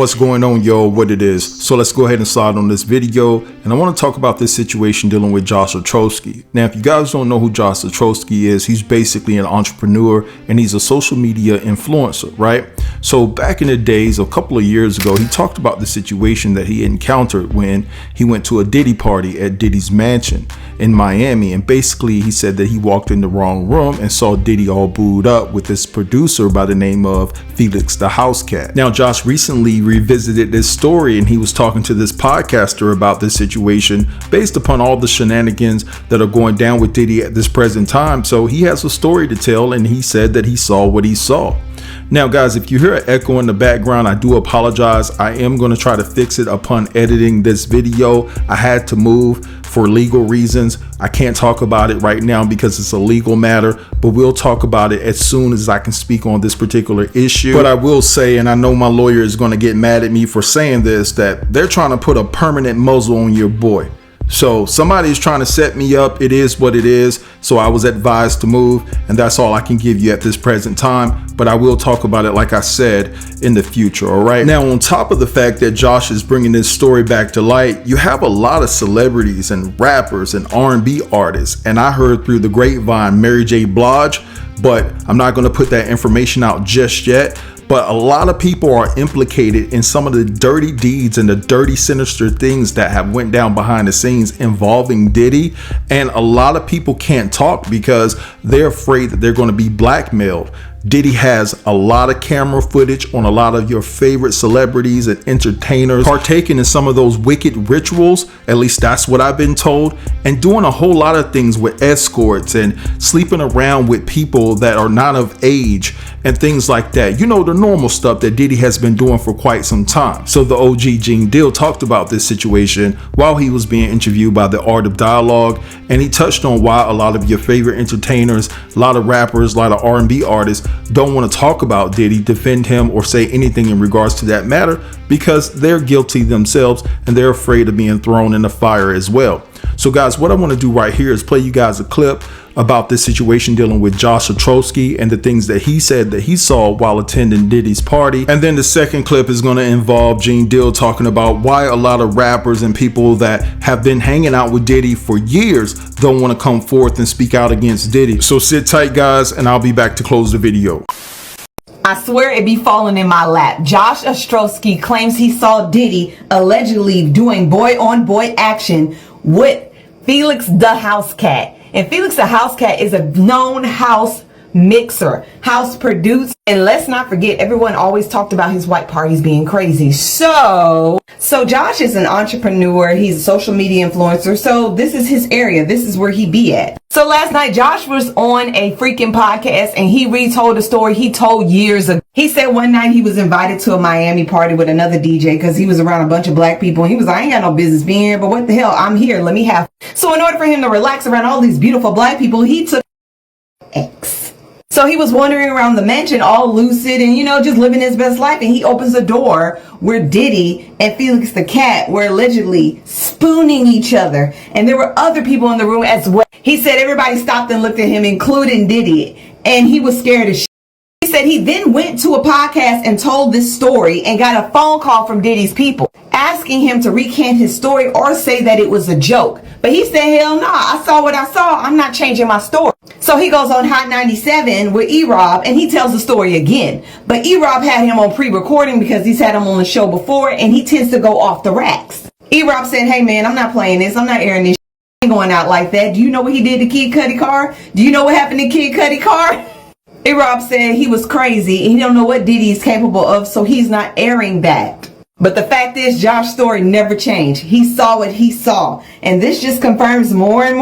What's going on, yo? What it is? So let's go ahead and slide on this video, and I want to talk about this situation dealing with Josh Atrosi. Now, if you guys don't know who Josh Atrosi is, he's basically an entrepreneur and he's a social media influencer, right? So back in the days, a couple of years ago, he talked about the situation that he encountered when he went to a Diddy party at Diddy's mansion in Miami, and basically he said that he walked in the wrong room and saw Diddy all booed up with this producer by the name of Felix the House Cat. Now, Josh recently revisited this story and he was talking to this podcaster about this situation based upon all the shenanigans that are going down with Diddy at this present time. So he has a story to tell, and he said that he saw what he saw. Now, guys, if you hear an echo in the background, I do apologize. I am going to try to fix it upon editing this video. I had to move for legal reasons. I can't talk about it right now because it's a legal matter, but we'll talk about it as soon as I can speak on this particular issue. But I will say, and I know my lawyer is going to get mad at me for saying this, that they're trying to put a permanent muzzle on your boy. So somebody's trying to set me up. It is what it is. So I was advised to move, and that's all I can give you at this present time. But I will talk about it, like I said, in the future. All right. Now, on top of the fact that Josh is bringing this story back to light, you have a lot of celebrities and rappers and R&B artists. And I heard through the grapevine Mary J. Blige, but I'm not going to put that information out just yet. But a lot of people are implicated in some of the dirty deeds and the dirty, sinister things that have went down behind the scenes involving Diddy. And a lot of people can't talk because they're afraid that they're going to be blackmailed. Diddy has a lot of camera footage on a lot of your favorite celebrities and entertainers partaking in some of those wicked rituals. At least that's what I've been told, and doing a whole lot of things with escorts and sleeping around with people that are not of age and things like that. You know, the normal stuff that Diddy has been doing for quite some time. So the OG Gene Deal talked about this situation while he was being interviewed by The Art of Dialogue, and he touched on why a lot of your favorite entertainers, a lot of rappers, a lot of R&B artists don't want to talk about Diddy, defend him, or say anything in regards to that matter because they're guilty themselves and they're afraid of being thrown in the fire as well. So guys, what I want to do right here is play you guys a clip about this situation dealing with Josh Atrosi and the things that he said that he saw while attending Diddy's party. And then the second clip is going to involve Gene Deal talking about why a lot of rappers and people that have been hanging out with Diddy for years don't want to come forth and speak out against Diddy. So sit tight, guys, and I'll be back to close the video. I swear it be falling in my lap. Josh Atrosi claims he saw Diddy allegedly doing boy-on-boy action with Felix the House Cat. And Felix the House Cat is a known house mixer, house producer. And let's not forget, everyone always talked about his white parties being crazy. So Josh is an entrepreneur. He's a social media influencer. So this is his area. This is where he be at. So last night, Josh was on a freaking podcast and he retold a story he told years ago. He said one night he was invited to a Miami party with another DJ because he was around a bunch of black people. And he was like, I ain't got no business being here, but what the hell? I'm here. Let me have. So in order for him to relax around all these beautiful black people, he took X. So he was wandering around the mansion all lucid and, you know, just living his best life. And he opens a door where Diddy and Felix the Cat were allegedly spooning each other. And there were other people in the room as well. He said everybody stopped and looked at him, including Diddy. And he was scared as shit. He said he then went to a podcast and told this story and got a phone call from Diddy's people asking him to recant his story or say that it was a joke. But he said, hell no, I saw what I saw. I'm not changing my story. So he goes on Hot 97 with E-Rob and he tells the story again. But E-Rob had him on pre-recording because he's had him on the show before and he tends to go off the racks. E-Rob said, hey man, I'm not playing this. I'm not airing this. I ain't going out like that. Do you know what he did to Kid Cudi car? Do you know what happened to Kid Cudi car? E-Rob said he was crazy and he don't know what Diddy is capable of, so he's not airing that. But the fact is, Josh's story never changed. He saw what he saw. And this just confirms more and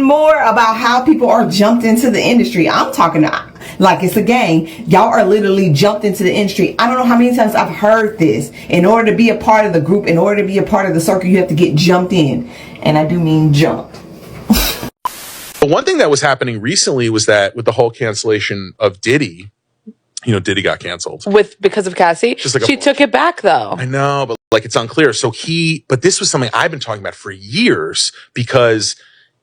more about how people are jumped into the industry. I'm talking like it's a gang. Y'all are literally jumped into the industry. I don't know how many times I've heard this. In order to be a part of the group, in order to be a part of the circle, you have to get jumped in. And I do mean jump. But one thing that was happening recently was that with the whole cancellation of Diddy, you know, Diddy got canceled because of Cassie. Just like she took it back though. I know, but like it's unclear. So but this was something I've been talking about for years because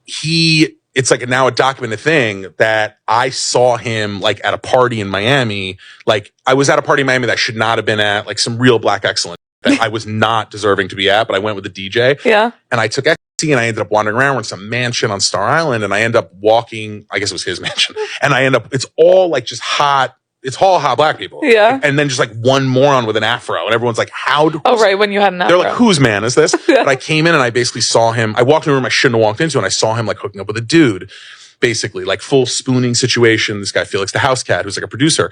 he it's like now a documented thing that I saw him like at a party in Miami. Like I was at a party in Miami that I should not have been at, like some real black excellence that I was not deserving to be at, but I went with the DJ. Yeah. And I took ecstasy and I ended up wandering around in some mansion on Star Island, and I end up walking, I guess it was his mansion. And I end up, it's all like just hot. It's all hot black people. Yeah. And then just like one moron with an afro. And everyone's like, how do... Oh, right. When you had an afro. They're like, whose man is this? Yeah. But I came in and I basically saw him. I walked in a room I shouldn't have walked into, and I saw him like hooking up with a dude. Basically, like full spooning situation. This guy, Felix the House Cat, who's like a producer.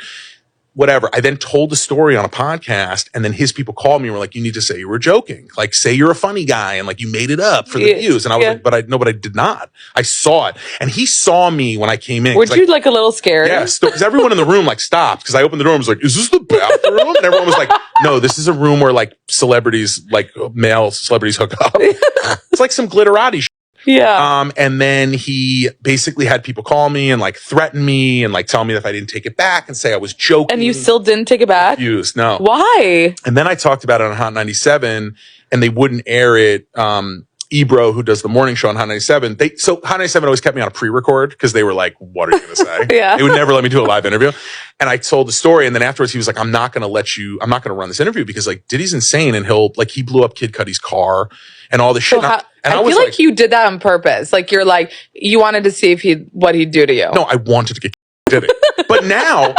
Whatever. I then told the story on a podcast, and then his people called me and were like, you need to say you were joking. Like, say you're a funny guy and like you made it up for the views. And I was like, but I did not. I saw it. And he saw me when I came in. Were you like a little scared? Yes. Because everyone in the room like stopped, because I opened the door and was like, is this the bathroom? And everyone was like, no, this is a room where like celebrities, like male celebrities hook up. It's like some glitterati shit. Yeah. And then he basically had people call me and like threaten me and like tell me that if I didn't take it back and say I was joking. And you still didn't take it back? Refused, no. Why? And then I talked about it on Hot 97, and they wouldn't air it. Ebro, who does the morning show on Hot 97, so Hot 97 always kept me on a pre-record because they were like, what are you going to say? Yeah. They would never let me do a live interview. And I told the story, and then afterwards he was like, I'm not going to run this interview because like Diddy's insane, and he blew up Kid Cudi's car and all this shit. So and I feel like you did that on purpose. Like you wanted to see what he'd do to you. No, I wanted to get Diddy. But now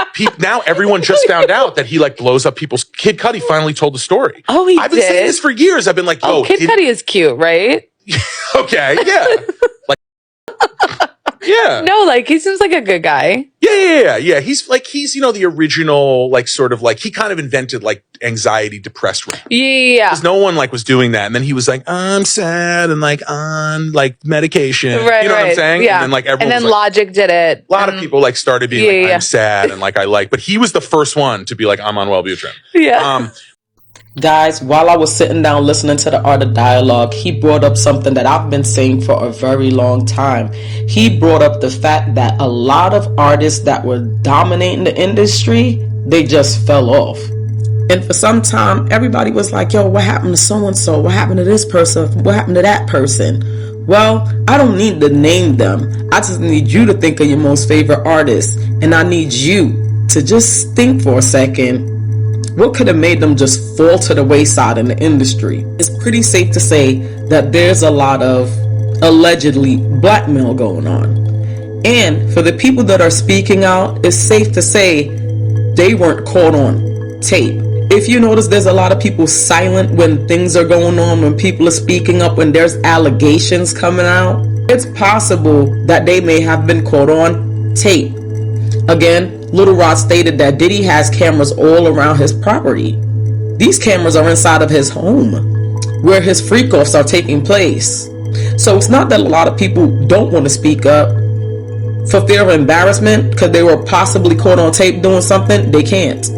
everyone just found out that he like blows up people's... Kid Cudi finally told the story. Oh, I've been saying this for years. I've been like, Kid Cudi is cute, right? Okay, yeah. Like, yeah. No, like he seems like a good guy. Yeah. He's the original, like sort of like, he kind of invented like anxiety depressed rap. Yeah. Because no one like was doing that. And then he was like, I'm sad and like on like medication. Right. You know what I'm saying? Yeah. And then like everyone. And then Logic did it. A lot of people like started being like, I'm sad and like but he was the first one to be like, I'm on Wellbutrin. Yeah. Guys, while I was sitting down listening to the Art of Dialogue, he brought up something that I've been saying for a very long time. He brought up the fact that a lot of artists that were dominating the industry, they just fell off. And for some time, everybody was like, yo, what happened to so-and-so? What happened to this person? What happened to that person? Well, I don't need to name them. I just need you to think of your most favorite artist. And I need you to just think for a second. What could have made them just fall to the wayside in the industry? It's pretty safe to say that there's a lot of allegedly blackmail going on. And for the people that are speaking out, it's safe to say they weren't caught on tape. If you notice, there's a lot of people silent when things are going on, when people are speaking up, when there's allegations coming out. It's possible that they may have been caught on tape. Again, Little Rod stated that Diddy has cameras all around his property. These cameras are inside of his home, where his freak-offs are taking place. So it's not that a lot of people don't want to speak up for fear of embarrassment because they were possibly caught on tape doing something. They can't.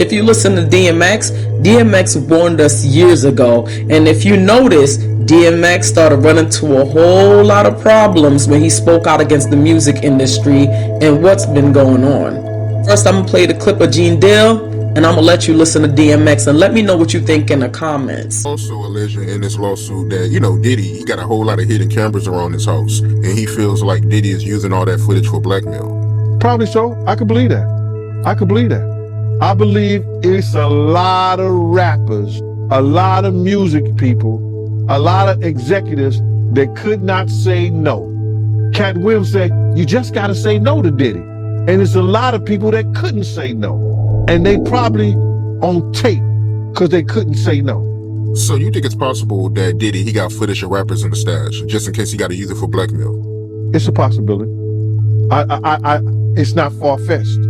If you listen to DMX warned us years ago, and if you notice, DMX started running into a whole lot of problems when he spoke out against the music industry and what's been going on. First, I'm going to play the clip of Gene Deal, and I'm going to let you listen to DMX and let me know what you think in the comments. Also alleging in this lawsuit that, Diddy, he got a whole lot of hidden cameras around his house, and he feels like Diddy is using all that footage for blackmail. Probably so. I could believe that. I believe it's a lot of rappers, a lot of music people, a lot of executives that could not say no. Cat Williams said, you just got to say no to Diddy. And it's a lot of people that couldn't say no. And they probably on tape because they couldn't say no. So you think it's possible that Diddy, he got footage of rappers in the stash, just in case he got to use it for blackmail? It's a possibility. It's not far-fetched.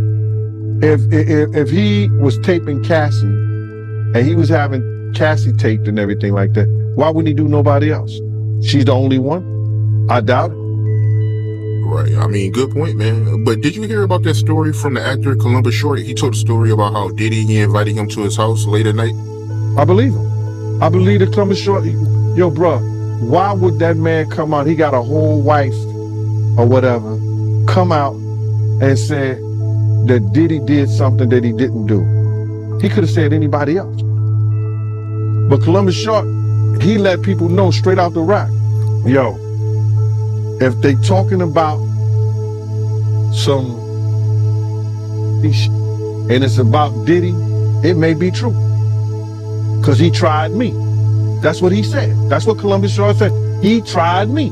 If he was taping Cassie and he was having Cassie taped and everything like that, why wouldn't he do nobody else? She's the only one? I doubt it. Right. I mean, good point, man. But did you hear about that story from the actor Columbus Short? He told a story about how Diddy, he invited him to his house late at night. I believe him. I believe that Columbus Short, yo, bro, why would that man come out? He got a whole wife or whatever, come out and say that Diddy did something that he didn't do. He could have said anybody else. But Columbus Short, he let people know straight out the rack, yo, if they talking about some and it's about Diddy, it may be true. Cause he tried me. That's what he said. That's what Columbus Short said. He tried me.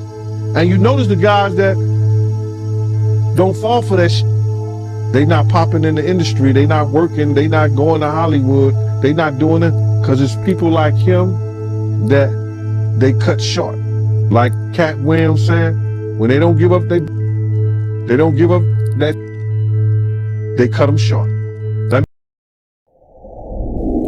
And you notice the guys that don't fall for that shit. They not popping in the industry. They not working. They not going to Hollywood. They not doing it because it's people like him that they cut short. Like Cat Williams said, when they don't give up, they don't give up that, they cut them short.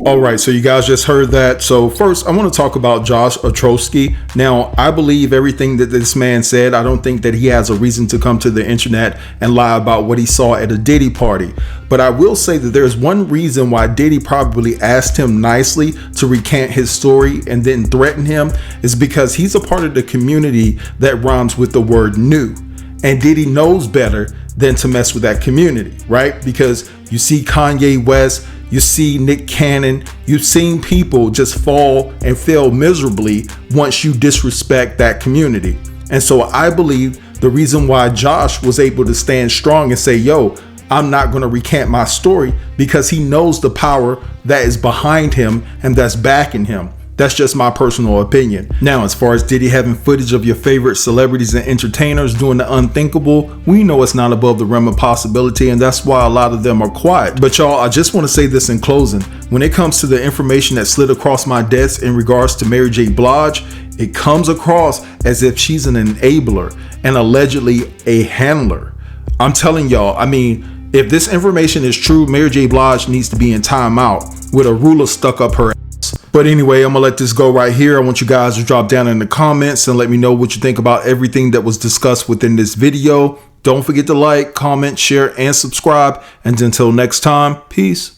All right, so you guys just heard that. So first, I want to talk about Josh Atrosi. Now, I believe everything that this man said. I don't think that he has a reason to come to the internet and lie about what he saw at a Diddy party. But I will say that there's one reason why Diddy probably asked him nicely to recant his story and then threaten him is because he's a part of the community that rhymes with the word new. And Diddy knows better than to mess with that community, right? Because you see Kanye West, you see Nick Cannon, you've seen people just fall and fail miserably once you disrespect that community. And so I believe the reason why Josh was able to stand strong and say, yo, I'm not going to recant my story, because he knows the power that is behind him and that's backing him. That's just my personal opinion. Now, as far as Diddy having footage of your favorite celebrities and entertainers doing the unthinkable, we know it's not above the realm of possibility, and that's why a lot of them are quiet. But y'all, I just want to say this in closing. When it comes to the information that slid across my desk in regards to Mary J. Blige, it comes across as if she's an enabler and allegedly a handler. I'm telling y'all, I mean, if this information is true, Mary J. Blige needs to be in timeout with a ruler stuck up her ass. But anyway, I'm gonna let this go right here. I want you guys to drop down in the comments and let me know what you think about everything that was discussed within this video. Don't forget to like, comment, share, and subscribe. And until next time, peace.